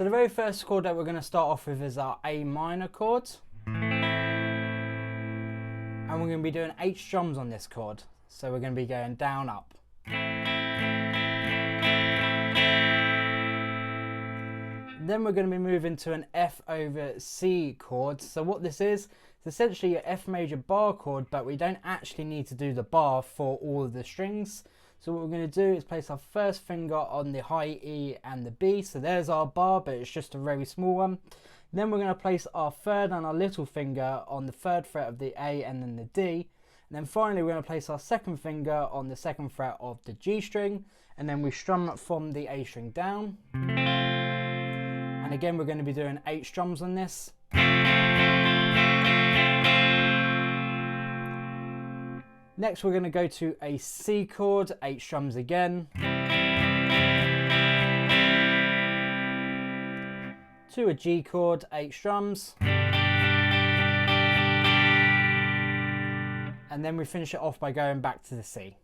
So the very first chord that we're going to start off with is our A minor chord. And we're going to be doing 8 strums on this chord. So we're going to be going down, up. Then we're going to be moving to an F over C chord. So what this is, it's essentially an F major bar chord, but we don't actually need to do the bar for all of the strings. So what we're going to do is place our first finger on the high E and the B. So there's our bar, but it's just a very small one. Then we're going to place our third and our little finger on the 3rd fret of the A and then the D. And then finally we're going to place our second finger on the 2nd fret of the G string. And then we strum from the A string down. And again we're going to be doing 8 strums on this. Next we're going to go to a C chord, 8 strums again. To a G chord, 8 strums. And then we finish it off by going back to the C.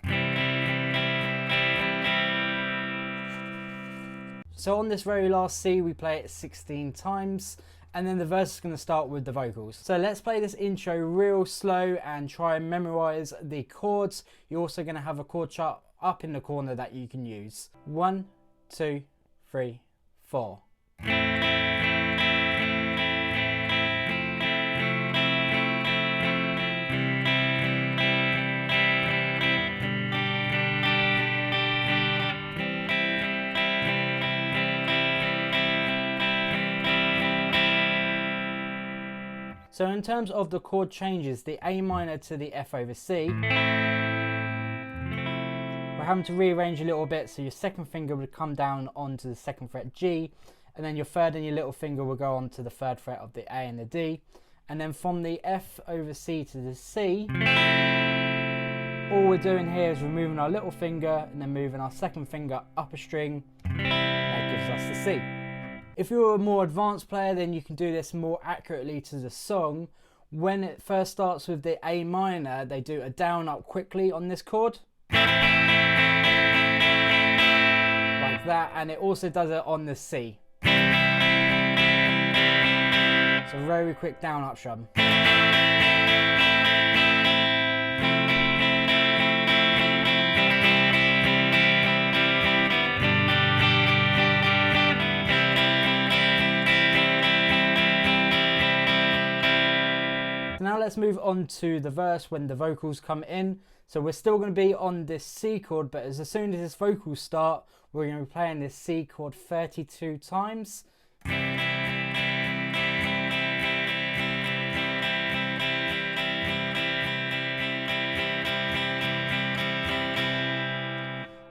So on this very last C we play it 16 times. And then the verse is going to start with the vocals. So let's play this intro real slow and try and memorize the chords. You're also going to have a chord chart up in the corner that you can use. 1, 2, 3, 4. So in terms of the chord changes, the A minor to the F over C, we're having to rearrange a little bit, so your second finger would come down onto the 2nd fret G, and then your third and your little finger will go onto the 3rd fret of the A and the D. And then from the F over C to the C, all we're doing here is removing our little finger and then moving our second finger up a string. That gives us the C. If you're a more advanced player, then you can do this more accurately to the song. When it first starts with the A minor, they do a down up quickly on this chord. Like that, and it also does it on the C. It's a very quick down up strum. Now let's move on to the verse when the vocals come in. So we're still going to be on this C chord, but as soon as this vocals start, we're going to be playing this C chord 32 times.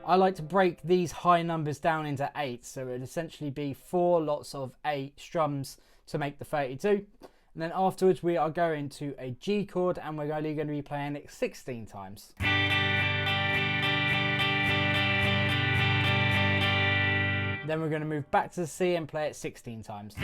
I like to break these high numbers down into 8, so it would essentially be 4 lots of 8 strums to make the 32. And then afterwards we are going to a G chord and we're only going to be playing it 16 times. Then we're going to move back to the C and play it 16 times.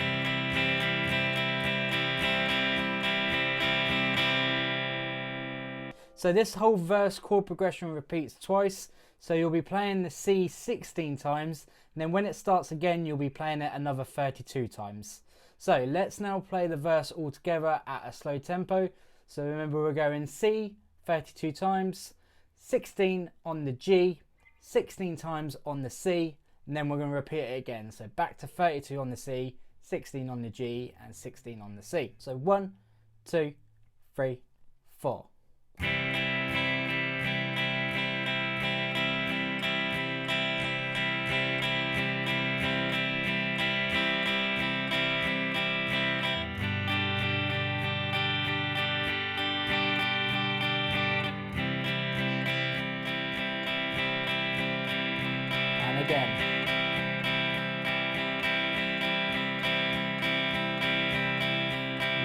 So this whole verse chord progression repeats twice. So you'll be playing the C 16 times, and then when it starts again you'll be playing it another 32 times. So let's now play the verse all together at a slow tempo. So remember we're going C 32 times, 16 on the G, 16 times on the C, and then we're going to repeat it again. So back to 32 on the C, 16 on the G, and 16 on the C. So 1, 2, 3, 4. Again.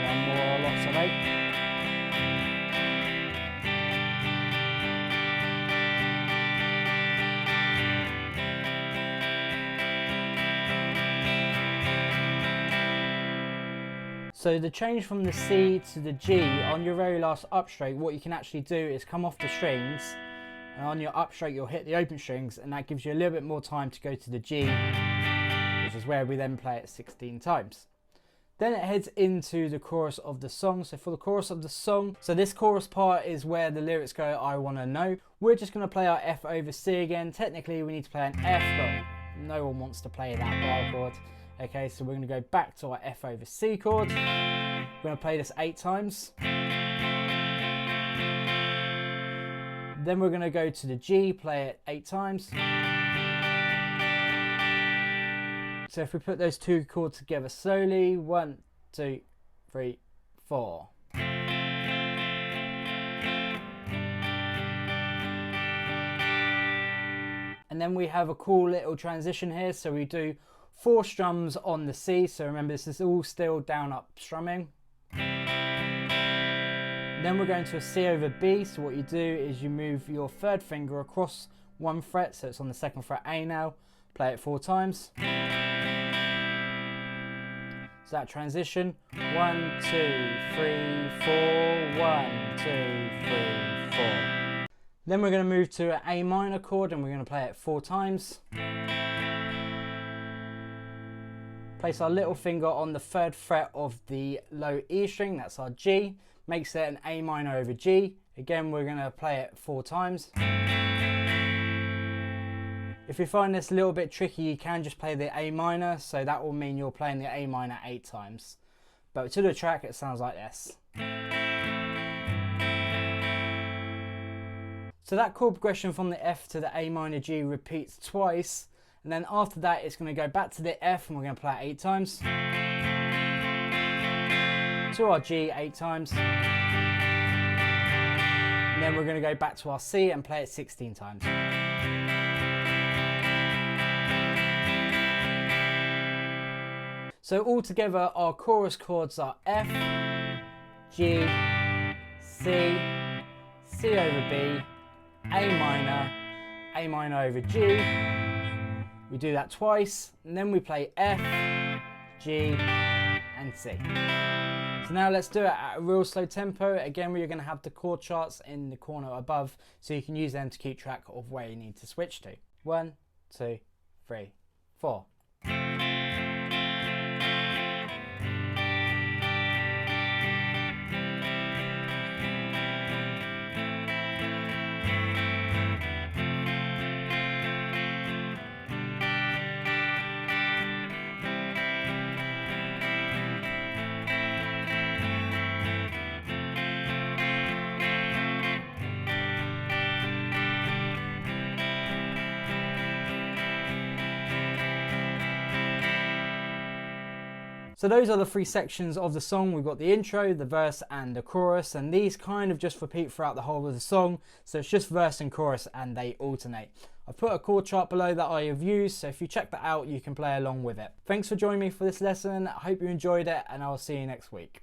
One more lots of 8. So the change from the C to the G on your very last up stroke, what you can actually do is come off the strings, and on your up stroke you'll hit the open strings, and that gives you a little bit more time to go to the G, which is where we then play it 16 times. Then it heads into the chorus of the song. So for the chorus of the song, so this chorus part is where the lyrics go, I wanna know. We're just gonna play our F over C again. Technically we need to play an F, but no one wants to play that bar chord. Okay, so we're gonna go back to our F over C chord. We're gonna play this 8 times. Then we're gonna go to the G, play it 8 times. So if we put those two chords together slowly, 1, 2, 3, 4. And then we have a cool little transition here. So we do 4 strums on the C. So remember, this is all still down up strumming. Then we're going to a C over B. So what you do is you move your 3rd finger across 1 fret. So it's on the 2nd fret A now. Play it 4 times. So that transition, 1, 2, 3, 4, 1, 2, 3, 4. Then we're going to move to an A minor chord and we're going to play it 4 times. Place our little finger on the 3rd fret of the low E string, that's our G. Makes it an A minor over G. Again, we're going to play it 4 times. If you find this a little bit tricky, you can just play the A minor, so that will mean you're playing the A minor 8 times. But to the track, it sounds like this. So that chord progression from the F to the A minor G repeats twice, and then after that, it's going to go back to the F, and we're going to play it 8 times. To our G 8 times. And then we're going to go back to our C and play it 16 times. So altogether our chorus chords are F, G, C, C over B, A minor over G. We do that twice and then we play F, G and C. So now let's do it at a real slow tempo. Again, we're going to have the chord charts in the corner above so you can use them to keep track of where you need to switch to. 1, 2, 3, 4. So those are the 3 sections of the song. We've got the intro, the verse and the chorus, and these kind of just repeat throughout the whole of the song. So it's just verse and chorus and they alternate. I've put a chord chart below that I have used, so if you check that out, you can play along with it. Thanks for joining me for this lesson. I hope you enjoyed it and I'll see you next week.